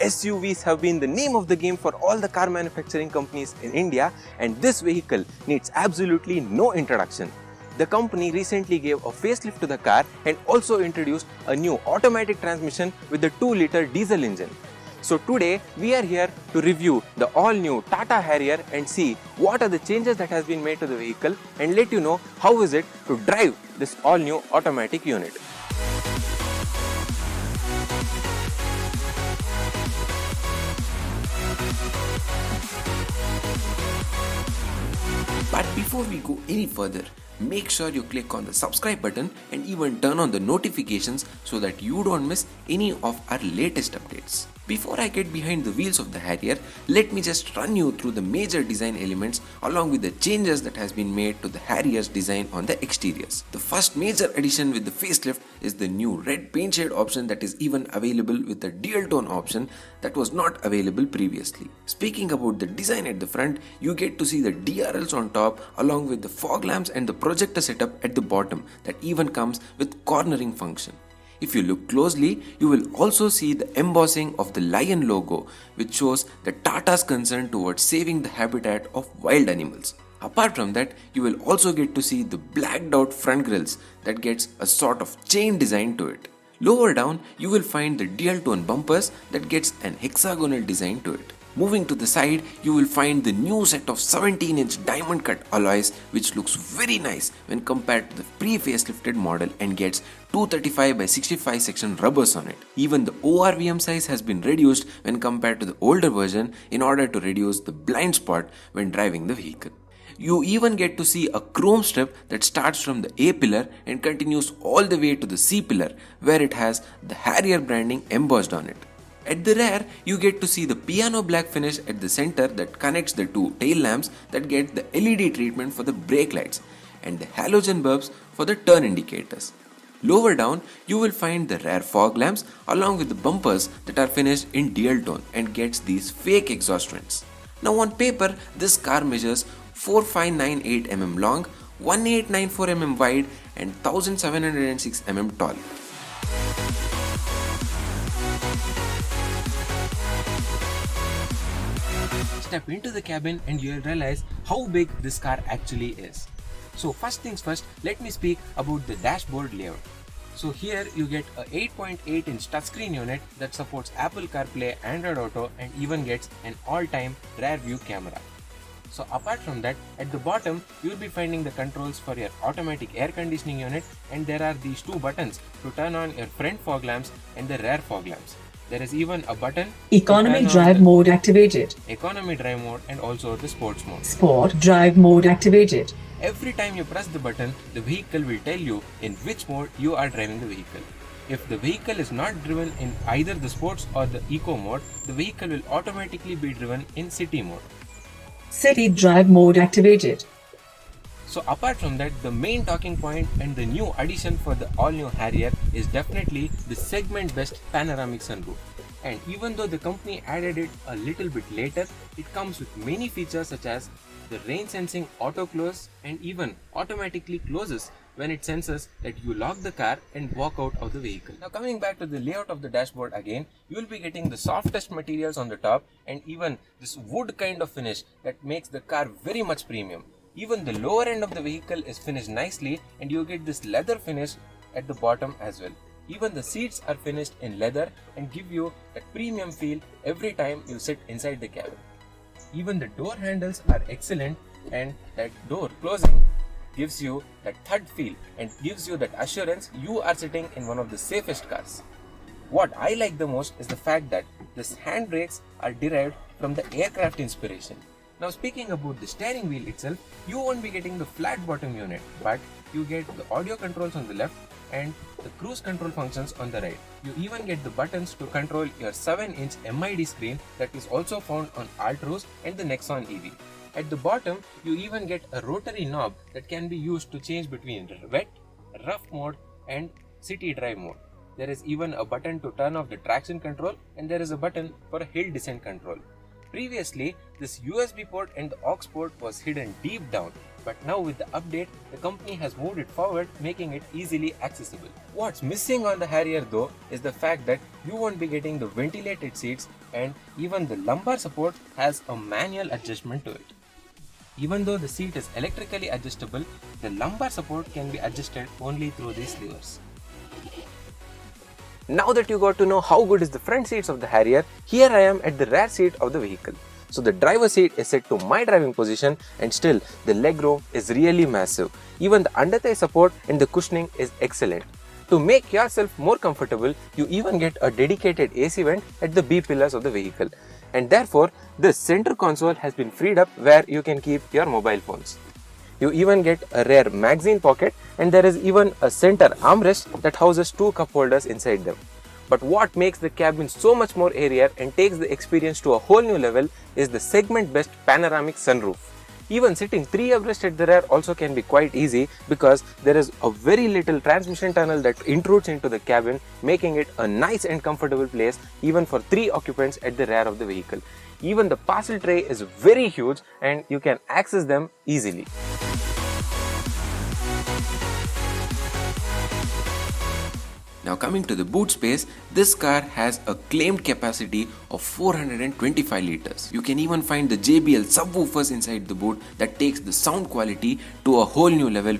SUVs have been the name of the game for all the car manufacturing companies in India, and this vehicle needs absolutely no introduction. The company recently gave a facelift to the car and also introduced a new automatic transmission with the 2-liter diesel engine. So today we are here to review the all-new Tata Harrier and see what are the changes that has been made to the vehicle and let you know how is it to drive this all-new automatic unit. But before we go any further, make sure you click on the subscribe button and even turn on the notifications so that you don't miss any of our latest updates. Before I get behind the wheels of the Harrier, let me just run you through the major design elements along with the changes that has been made to the Harrier's design on the exteriors. The first major addition with the facelift is the new red paint shade option that is even available with the dual tone option that was not available previously. Speaking about the design at the front, you get to see the DRLs on top along with the fog lamps and the projector setup at the bottom that even comes with cornering function. If you look closely, you will also see the embossing of the lion logo, which shows the Tata's concern towards saving the habitat of wild animals. Apart from that, you will also get to see the blacked out front grills that gets a sort of chain design to it. Lower down, you will find the dual tone bumpers that gets an hexagonal design to it. Moving to the side, you will find the new set of 17-inch diamond cut alloys which looks very nice when compared to the pre-facelifted model and gets 235 by 65 section rubbers on it. Even the ORVM size has been reduced when compared to the older version in order to reduce the blind spot when driving the vehicle. You even get to see a chrome strip that starts from the A pillar and continues all the way to the C pillar where it has the Harrier branding embossed on it. At the rear, you get to see the piano black finish at the center that connects the two tail lamps that get the LED treatment for the brake lights and the halogen bulbs for the turn indicators. Lower down, you will find the rear fog lamps along with the bumpers that are finished in dual tone and gets these fake exhaust vents. Now on paper, this car measures 4598 mm long, 1894 mm wide and 1706 mm tall. Step into the cabin and you'll realize how big this car actually is. So first things first, let me speak about the dashboard layout. So here you get a 8.8-inch touchscreen unit that supports Apple CarPlay, Android Auto and even gets an all-time rear view camera. So apart from that, at the bottom you will be finding the controls for your automatic air conditioning unit, and there are these two buttons to turn on your front fog lamps and the rear fog lamps. There is even a button Economy drive mode activated. Economy drive mode and also the sports mode. Sport drive mode activated. Every time you press the button, the vehicle will tell you in which mode you are driving the vehicle. If the vehicle is not driven in either the sports or the eco mode, the vehicle will automatically be driven in city mode. City drive mode activated. So apart from that, the main talking point and the new addition for the all-new Harrier is definitely the segment best panoramic sunroof. And even though the company added it a little bit later, it comes with many features such as the rain sensing auto close and even automatically closes when it senses that you lock the car and walk out of the vehicle. Now coming back to the layout of the dashboard again, you will be getting the softest materials on the top and even this wood kind of finish that makes the car very much premium. Even the lower end of the vehicle is finished nicely and you get this leather finish at the bottom as well. Even the seats are finished in leather and give you that premium feel every time you sit inside the cabin. Even the door handles are excellent and that door closing gives you that thud feel and gives you that assurance you are sitting in one of the safest cars. What I like the most is the fact that these handbrakes are derived from the aircraft inspiration. Now speaking about the steering wheel itself, you won't be getting the flat bottom unit, but you get the audio controls on the left and the cruise control functions on the right. You even get the buttons to control your 7-inch MID screen that is also found on Altroz and the Nexon EV. At the bottom, you even get a rotary knob that can be used to change between wet, rough mode and city drive mode. There is even a button to turn off the traction control and there is a button for a hill descent control. Previously, this USB port and the aux port was hidden deep down, but now with the update, the company has moved it forward, making it easily accessible. What's missing on the Harrier though is the fact that you won't be getting the ventilated seats, and even the lumbar support has a manual adjustment to it. Even though the seat is electrically adjustable, the lumbar support can be adjusted only through these levers. Now that you got to know how good is the front seats of the Harrier, here I am at the rear seat of the vehicle. So the driver seat is set to my driving position, and still the leg room is really massive. Even the underthigh support and the cushioning is excellent. To make yourself more comfortable, you even get a dedicated AC vent at the B pillars of the vehicle. And therefore, the center console has been freed up where you can keep your mobile phones. You even get a rear magazine pocket, and there is even a center armrest that houses 2 cup holders inside them. But what makes the cabin so much more airier and takes the experience to a whole new level is the segment best panoramic sunroof. Even sitting 3 abreast at the rear also can be quite easy because there is a very little transmission tunnel that intrudes into the cabin, making it a nice and comfortable place even for 3 occupants at the rear of the vehicle. Even the parcel tray is very huge and you can access them easily. Now coming to the boot space, this car has a claimed capacity of 425 liters. You can even find the JBL subwoofers inside the boot that takes the sound quality to a whole new level.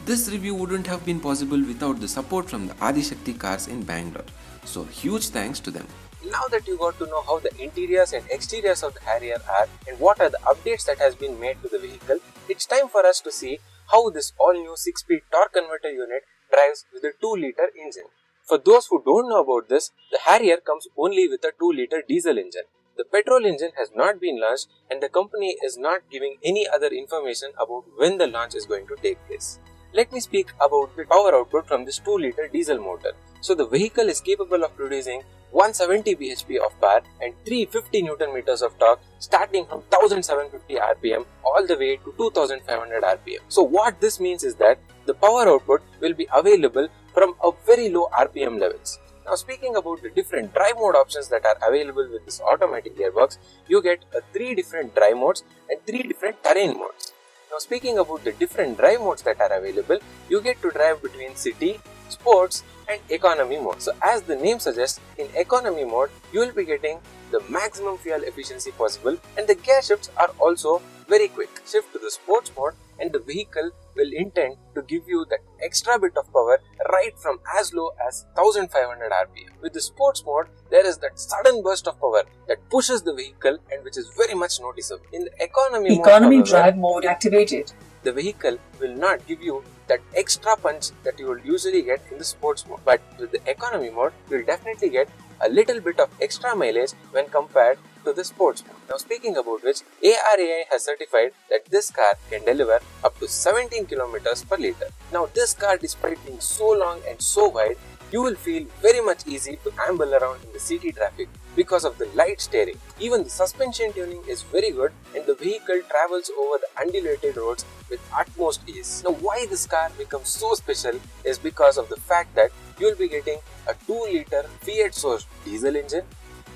This review wouldn't have been possible without the support from the Adishakti cars in Bangalore. So huge thanks to them. Now that you got to know how the interiors and exteriors of the Harrier are and what are the updates that has been made to the vehicle, it's time for us to see how this all-new 6-speed torque converter unit drives with a 2-liter engine. For those who don't know about this, the Harrier comes only with a 2-liter diesel engine. The petrol engine has not been launched and the company is not giving any other information about when the launch is going to take place. Let me speak about the power output from this 2-liter diesel motor. So the vehicle is capable of producing 170 bhp of power and 350 Newton meters of torque starting from 1750 rpm all the way to 2500 rpm. So what this means is that the power output will be available from a very low rpm levels. Now speaking about the different drive mode options that are available with this automatic gearbox, you get 3 different drive modes and 3 different terrain modes. Now speaking about the different drive modes that are available, you get to drive between city, sports and economy mode. So as the name suggests, in economy mode, you will be getting the maximum fuel efficiency possible and the gear shifts are also very quick. Shift to the sports mode and the vehicle will intend to give you that extra bit of power right from as low as 1500 rpm. With the sports mode, there is that sudden burst of power that pushes the vehicle and which is very much noticeable. In the economy mode, however, drive mode activated. the vehicle will not give you that extra punch that you will usually get in the sports mode. But with the economy mode, you will definitely get a little bit of extra mileage when compared to the sports mode. Now speaking about which, ARAI has certified that this car can deliver up to 17 km per liter. Now this car, despite being so long and so wide, you will feel very much easy to amble around in the city traffic because of the light steering. Even the suspension tuning is very good and the vehicle travels over the undulated roads with utmost ease. Now why this car becomes so special is because of the fact that you will be getting a 2-liter Fiat sourced diesel engine,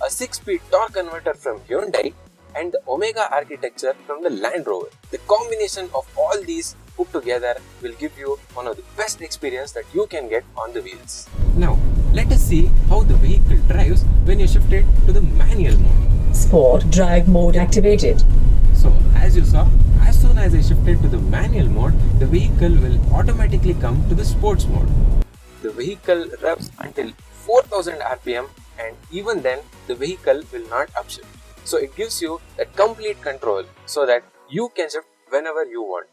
a 6-speed torque converter from Hyundai and the Omega architecture from the Land Rover. The combination of all these put together will give you one of the best experience that you can get on the wheels. Now, let us see how the vehicle drives when you shift it to the manual mode. Sport drive mode activated. So, as you saw, as soon as I shifted to the manual mode, the vehicle will automatically come to the sports mode. The vehicle revs until 4000 rpm and even then the vehicle will not upshift. So it gives you that complete control so that you can shift whenever you want.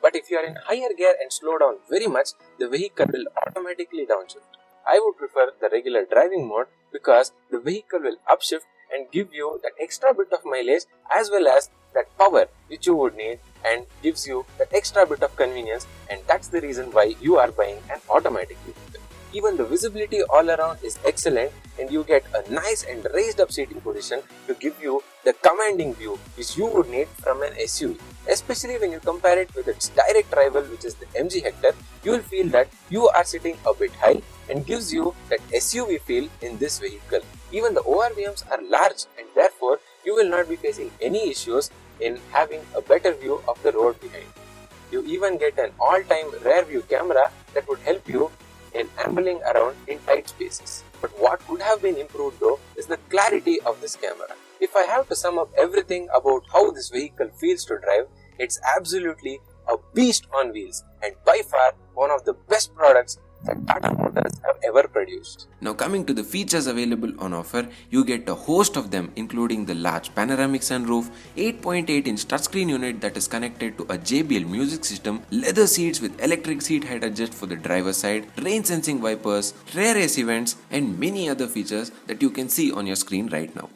But if you are in higher gear and slow down very much, the vehicle will automatically downshift. I would prefer the regular driving mode because the vehicle will upshift and give you that extra bit of mileage as well as that power which you would need and gives you that extra bit of convenience, and that's the reason why you are buying an automatic vehicle. Even the visibility all around is excellent and you get a nice and raised up seating position to give you the commanding view which you would need from an SUV. Especially when you compare it with its direct rival which is the MG Hector, you will feel that you are sitting a bit high and gives you that SUV feel in this vehicle. Even the ORVMs are large and therefore you will not be facing any issues in having a better view of the road behind. You even get an all-time rear view camera that would help you in ambling around in tight spaces. But what could have been improved though is the clarity of this camera. If I have to sum up everything about how this vehicle feels to drive, it's absolutely a beast on wheels and by far one of the best products that Tata Motors have ever produced. Now coming to the features available on offer, you get a host of them including the large panoramic sunroof, 8.8-inch touchscreen unit that is connected to a JBL music system, leather seats with electric seat height adjust for the driver's side, rain sensing wipers, rear AC vents and many other features that you can see on your screen right now.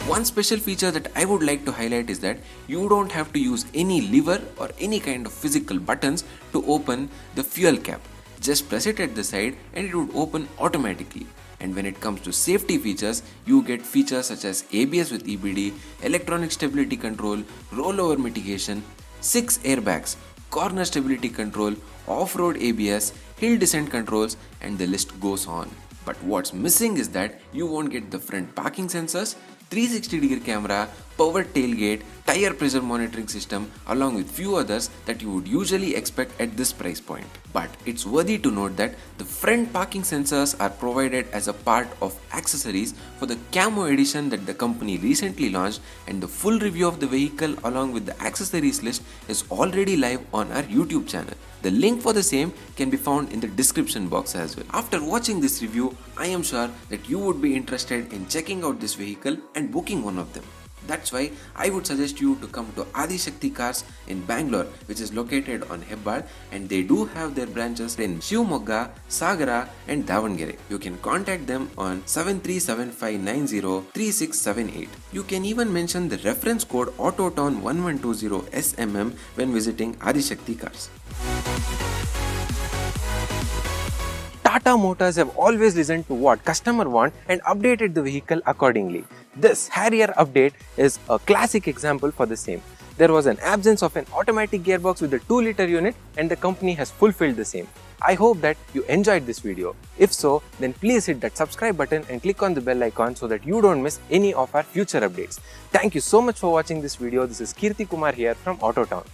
One special feature that I would like to highlight is that you don't have to use any lever or any kind of physical buttons to open the fuel cap. Just press it at the side and it would open automatically. And when it comes to safety features, you get features such as ABS with EBD, electronic stability control, rollover mitigation, 6 airbags, corner stability control, off-road ABS, hill descent controls, and the list goes on. But what's missing is that you won't get the front parking sensors, 360-degree camera, power tailgate, tire pressure monitoring system along with few others that you would usually expect at this price point. But it's worthy to note that the front parking sensors are provided as a part of accessories for the Camo edition that the company recently launched, and the full review of the vehicle along with the accessories list is already live on our YouTube channel. The link for the same can be found in the description box as well. After watching this review, I am sure that you would be interested in checking out this vehicle and booking one of them. That's why I would suggest you to come to Adi Shakti Cars in Bangalore, which is located on Hebbal, and they do have their branches in Shivamogga, Sagara and Davangere. You can contact them on 7375903678. You can even mention the reference code AutoTown1120SMM when visiting Adi Shakti Cars. Tata Motors have always listened to what customer want and updated the vehicle accordingly. This Harrier update is a classic example for the same. There was an absence of an automatic gearbox with a 2-liter unit and the company has fulfilled the same. I hope that you enjoyed this video. If so, then please hit that subscribe button and click on the bell icon so that you don't miss any of our future updates. Thank you so much for watching this video. This is Kirti Kumar here from AutoTown.